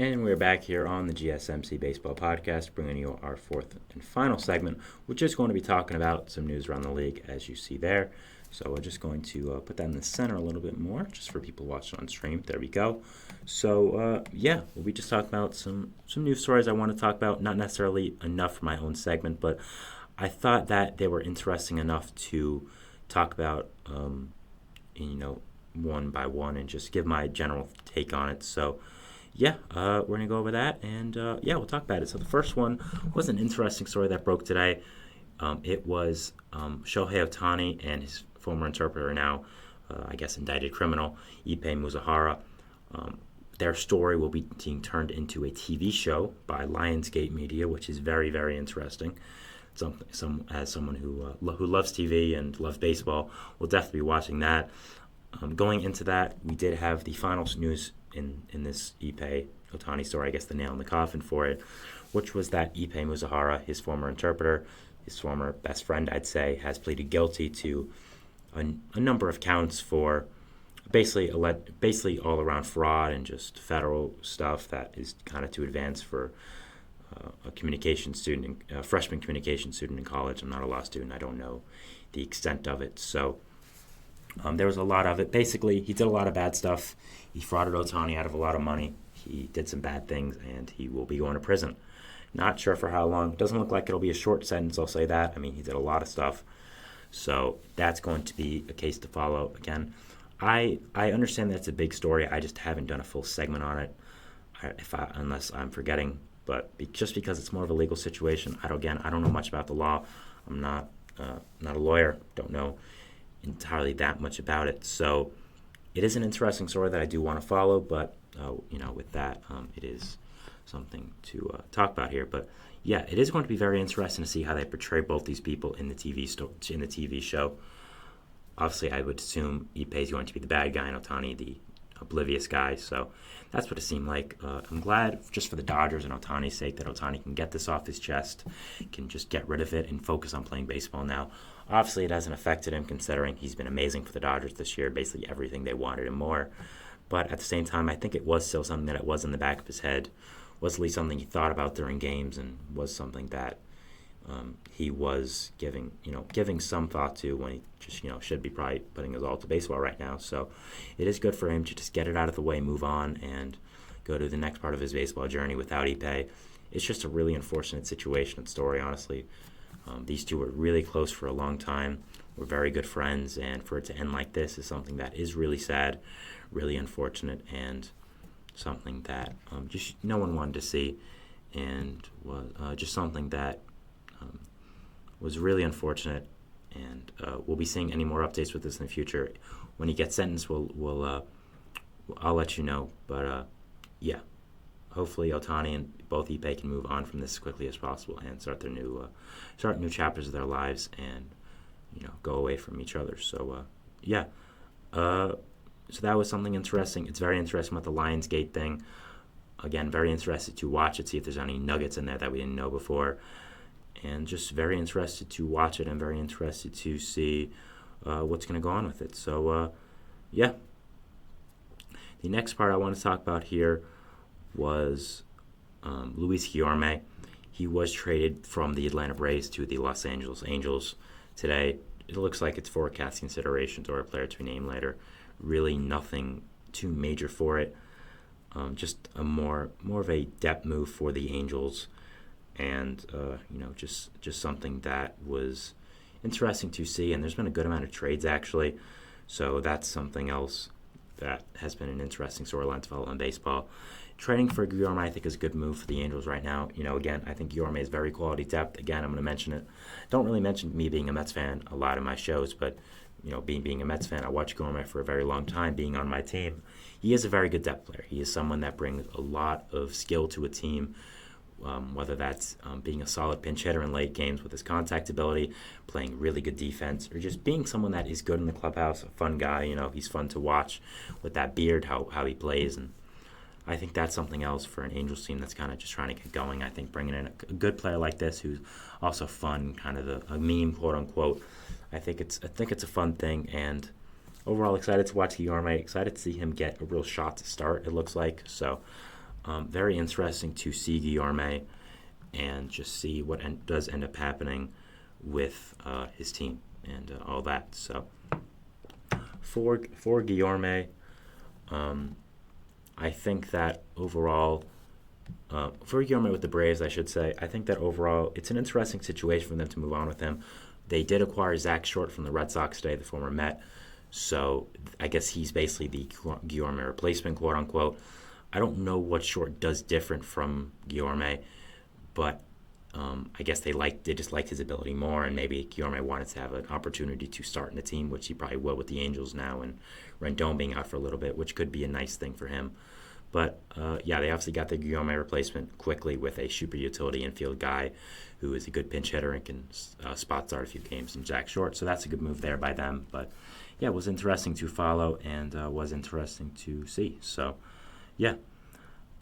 And we're back here on the GSMC Baseball Podcast, bringing you our fourth and final segment, which is going to be talking about some news around the league, as you see there. So we're just going to put that in the center a little bit more, just for people watching on stream. There we go. So, we'll be just talking about some news stories I want to talk about. Not necessarily enough for my own segment, but I thought that they were interesting enough to talk about, one by one and just give my general take on it. So, we're going to go over that, and we'll talk about it. So the first one was an interesting story that broke today. It was Shohei Ohtani and his former interpreter, now, indicted criminal, Ippei Muzahara. Their story will be being turned into a TV show by Lionsgate Media, which is very, very interesting. As someone who loves TV and loves baseball, will definitely be watching that. Going into that, we did have the final news in this Ippei Ohtani story, the nail in the coffin for it, which was that Ippei Muzahara, his former interpreter, his former best friend, I'd say, has pleaded guilty to a number of counts for basically all around fraud and just federal stuff that is kind of too advanced for a communication student, a freshman communication student in college. I'm not a law student. I don't know the extent of it. So there was a lot of it. Basically, he did a lot of bad stuff. He frauded Ohtani out of a lot of money. He did some bad things, and he will be going to prison. Not sure for how long. Doesn't look like it'll be a short sentence, I'll say that. I mean, he did a lot of stuff. So that's going to be a case to follow. Again, I understand that's a big story. I just haven't done a full segment on it, unless I'm forgetting. But just because it's more of a legal situation, I don't know much about the law. I'm not a lawyer. Don't know entirely that much about it. So it is an interesting story that I do want to follow, but with that, it is something to talk about here. But it is going to be very interesting to see how they portray both these people in the TV show. Obviously, I would assume Ippei is going to be the bad guy and Ohtani the oblivious guy. So that's what it seemed like. I'm glad, just for the Dodgers and Ohtani's sake, that Ohtani can get this off his chest, can just get rid of it and focus on playing baseball now. Obviously, it hasn't affected him, considering he's been amazing for the Dodgers this year, basically everything they wanted and more. But at the same time, I think it was still something that it was in the back of his head, was at least something he thought about during games, and was something that he was giving some thought to when he just, should be probably putting his all to baseball right now. So it is good for him to just get it out of the way, move on, and go to the next part of his baseball journey without Ippei. It's just a really unfortunate situation and story, honestly. These two were really close for a long time, were very good friends, and for it to end like this is something that is really sad, really unfortunate, and something that just no one wanted to see, and was just something that was really unfortunate. And we'll be seeing any more updates with this in the future. When he gets sentenced, I'll let you know. But hopefully Ohtani and both Ippei can move on from this as quickly as possible and start new chapters of their lives, and go away from each other. So so that was something interesting. It's very interesting about the Lionsgate thing. Again, very interested to watch it, see if there's any nuggets in there that we didn't know before, and just very interested to watch it and very interested to see what's going to go on with it. So the next part I want to talk about here was Luis Guillorme. He was traded from the Atlanta Braves to the Los Angeles Angels today. It looks like it's for cash considerations or a player to be named later. Really nothing too major for it. Just a more of a depth move for the Angels, and just something that was interesting to see. And there's been a good amount of trades, actually, so that's something else that has been an interesting storyline to follow in baseball. Trading for Guillorme, I think, is a good move for the Angels right now. Again, I think Guillorme is very quality depth. Again, I'm going to mention it. Don't really mention me being a Mets fan a lot in my shows, but being a Mets fan, I watched Guillorme for a very long time, being on my team. He is a very good depth player. He is someone that brings a lot of skill to a team, whether that's being a solid pinch hitter in late games with his contact ability, playing really good defense, or just being someone that is good in the clubhouse, a fun guy. He's fun to watch with that beard, how he plays. And I think that's something else for an Angels team that's kind of just trying to get going. I think bringing in a good player like this, who's also fun, kind of a meme, quote unquote, I think it's a fun thing. And overall, excited to watch Guillorme. Excited to see him get a real shot to start, it looks like. So very interesting to see Guillaume and just see what does end up happening with his team and all that. So for Guillaume, I think that overall, for Guillaume with the Braves, I should say, I think that overall it's an interesting situation for them to move on with him. They did acquire Zach Short from the Red Sox today, the former Met. So I guess he's basically the Guillaume replacement, quote unquote. I don't know what Short does different from Guillaume, but I guess they just liked his ability more, and maybe Guillaume wanted to have an opportunity to start in the team, which he probably will with the Angels now, and Rendon being out for a little bit, which could be a nice thing for him. But yeah, they obviously got the Guillaume replacement quickly with a super utility infield guy who is a good pinch hitter and can spot start a few games in Jack Short. So that's a good move there by them. But yeah, it was interesting to follow and was interesting to see. So yeah,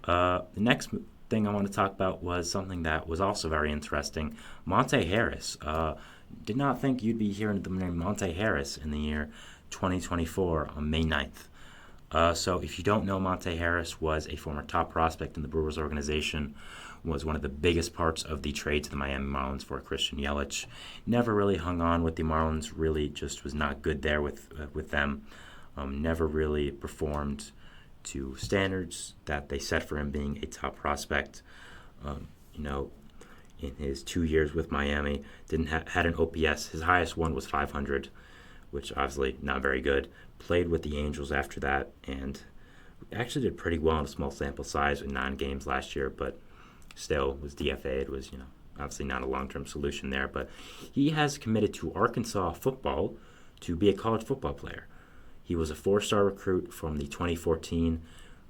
the next thing I want to talk about was something that was also very interesting. Monte Harris. Did not think you'd be hearing the name Monte Harris in the year 2024 on May 9th. So if you don't know, Monte Harris was a former top prospect in the Brewers organization, was one of the biggest parts of the trade to the Miami Marlins for Christian Yelich. Never really hung on with the Marlins, really just was not good there with them. Never really performed to standards that they set for him being a top prospect. In his 2 years with Miami, had an OPS. His highest one was 500, which obviously not very good. Played with the Angels after that and actually did pretty well in a small sample size with 9 games last year, but still was DFA'd, was, obviously not a long-term solution there. But he has committed to Arkansas football to be a college football player. He was a 4-star recruit from the 2014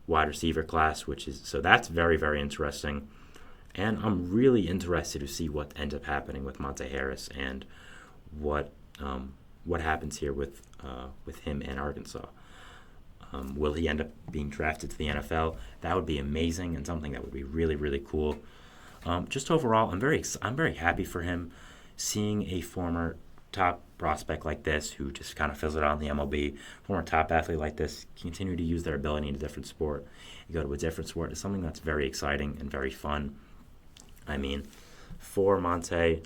wide receiver class, so that's very, very interesting. And I'm really interested to see what ends up happening with Monte Harris and what happens here with him in Arkansas. Will he end up being drafted to the NFL? That would be amazing and something that would be really, really cool. Just overall, I'm very happy for him, seeing a former top prospect like this who just kind of fizzled out in the MLB, former top athlete like this, continue to use their ability in a different sport. You go to a different sport, it's something that's very exciting and very fun. I mean, for Monte,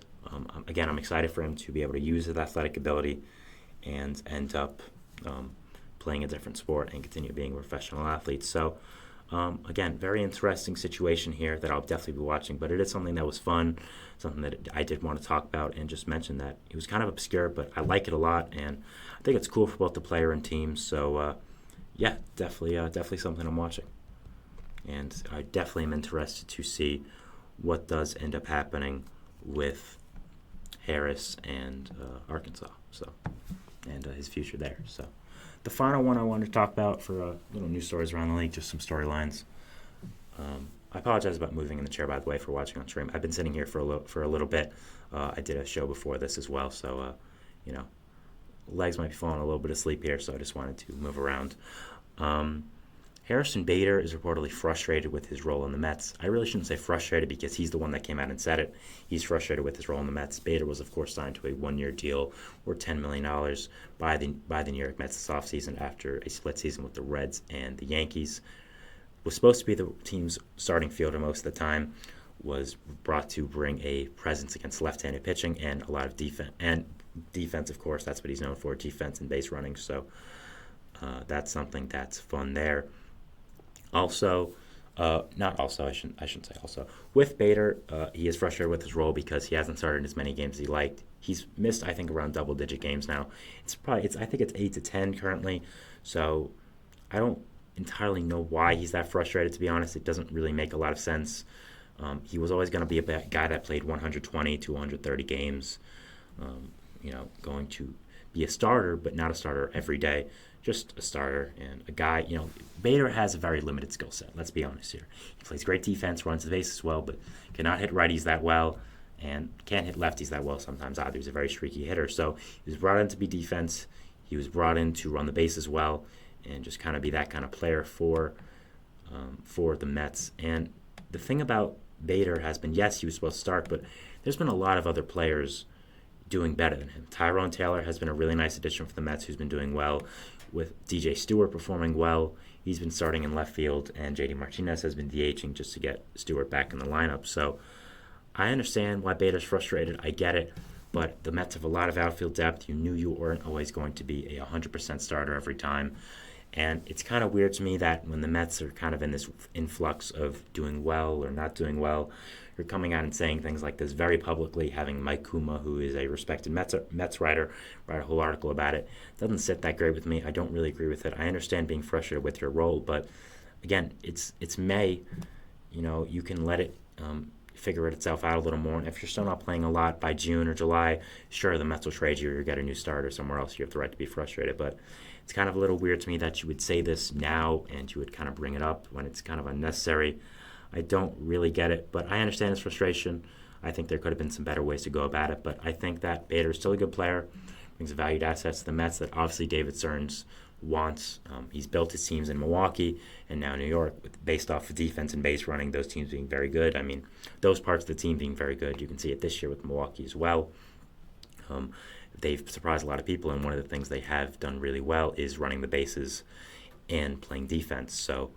again, I'm excited for him to be able to use his athletic ability and end up playing a different sport and continue being a professional athlete. So, again, very interesting situation here that I'll definitely be watching, but it is something that was fun, something that I did want to talk about and just mention that it was kind of obscure, but I like it a lot, and I think it's cool for both the player and team. So, yeah, definitely something I'm watching. And I definitely am interested to see what does end up happening with Harris and Arkansas, and his future there. So, the final one I wanted to talk about for little news stories around the league, just some storylines. I apologize about moving in the chair, by the way, for watching on stream. I've been sitting here for a little bit. I did a show before this as well, so legs might be falling a little bit asleep here, so I just wanted to move around. Harrison Bader is reportedly frustrated with his role in the Mets. I really shouldn't say frustrated because he's the one that came out and said it. He's frustrated with his role in the Mets. Bader was, of course, signed to a 1-year deal worth $10 million by the New York Mets this offseason after a split season with the Reds and the Yankees. Was supposed to be the team's starting fielder most of the time. Was brought to bring a presence against left-handed pitching and a lot of defense. And defense, of course, that's what he's known for, defense and base running. So that's something that's fun there. Also, I shouldn't say also. With Bader, he is frustrated with his role because he hasn't started as many games as he liked. He's missed, I think, around double-digit games now. I think it's 8 to 10 currently. So I don't entirely know why he's that frustrated. To be honest, it doesn't really make a lot of sense. He was always going to be a guy that played 120 to 130 games. Going to be a starter, but not a starter every day. Just a starter and a guy, Bader has a very limited skill set. Let's be honest here. He plays great defense, runs the bases well, but cannot hit righties that well and can't hit lefties that well sometimes either. He's a very streaky hitter. So he was brought in to be defense. He was brought in to run the bases well and just kind of be that kind of player for the Mets. And the thing about Bader has been, yes, he was supposed to start, but there's been a lot of other players doing better than him. Tyrone Taylor has been a really nice addition for the Mets who's been doing well. with DJ Stewart performing well. He's been starting in left field, and JD Martinez has been DHing just to get Stewart back in the lineup. So I understand why Bader's frustrated. I get it. But the Mets have a lot of outfield depth. You knew you weren't always going to be a 100% starter every time. And it's kind of weird to me that when the Mets are kind of in this influx of doing well or not doing well, you're coming out and saying things like this very publicly, having Mike Kuma, who is a respected Mets writer, write a whole article about it. Doesn't sit that great with me. I don't really agree with it. I understand being frustrated with your role, but again, it's May. You can let it figure itself out a little more. And if you're still not playing a lot by June or July, sure, the Mets will trade you or get a new starter somewhere else. You have the right to be frustrated, but it's kind of a little weird to me that you would say this now and you would kind of bring it up when it's kind of unnecessary. I don't really get it, but I understand his frustration. I think there could have been some better ways to go about it, but I think that Bader is still a good player, brings a valued asset to the Mets that obviously David Stearns wants. He's built his teams in Milwaukee and now New York based off of defense and base running, those teams being very good. I mean, those parts of the team being very good. You can see it this year with Milwaukee as well. They've surprised a lot of people, and one of the things they have done really well is running the bases and playing defense. So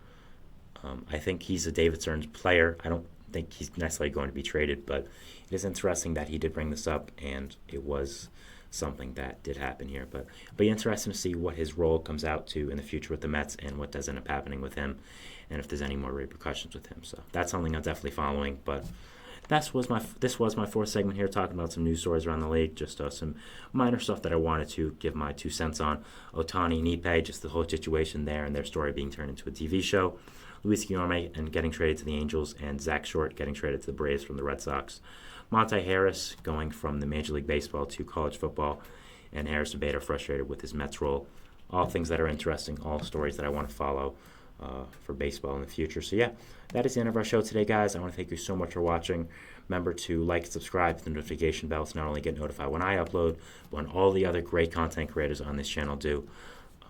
I think he's a David Stearns player. I don't think he's necessarily going to be traded, but it is interesting that he did bring this up, and it was something that did happen here. But it'll be interesting to see what his role comes out to in the future with the Mets and what does end up happening with him, and if there's any more repercussions with him. So that's something I'm definitely following. But this was my fourth segment here, talking about some news stories around the league, just some minor stuff that I wanted to give my 2 cents on. Ohtani, Nipe, just the whole situation there and their story being turned into a TV show. Luis Guillorme and getting traded to the Angels, and Zach Short getting traded to the Braves from the Red Sox. Monte Harris going from the Major League Baseball to college football, and Harrison Bader frustrated with his Mets role. All things that are interesting, all stories that I want to follow for baseball in the future. So yeah, that is the end of our show today, guys. I want to thank you so much for watching. Remember to like and subscribe to the notification bell to not only get notified when I upload, but when all the other great content creators on this channel do.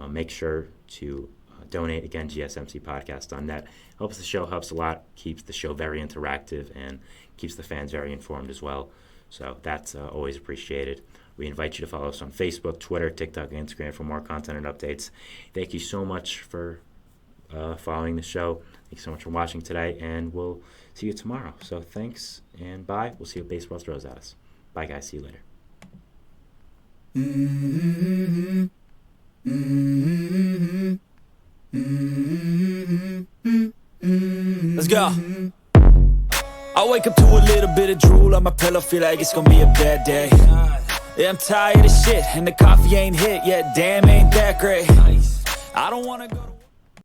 Make sure to donate. Again, gsmcpodcast.net. Helps the show, helps a lot, keeps the show very interactive, and keeps the fans very informed as well. So that's always appreciated. We invite you to follow us on Facebook, Twitter, TikTok, and Instagram for more content and updates. Thank you so much for following the show. Thank you so much for watching today, and we'll see you tomorrow. So thanks, and bye. We'll see what baseball throws at us. Bye, guys. See you later. Mm-hmm. Mm-hmm. Mm-hmm. Let's go. I wake up to a little bit of drool on my pillow, feel like it's gonna be a bad day. Yeah, I'm tired of shit, and the coffee ain't hit yet. Damn, ain't that great. I don't wanna go to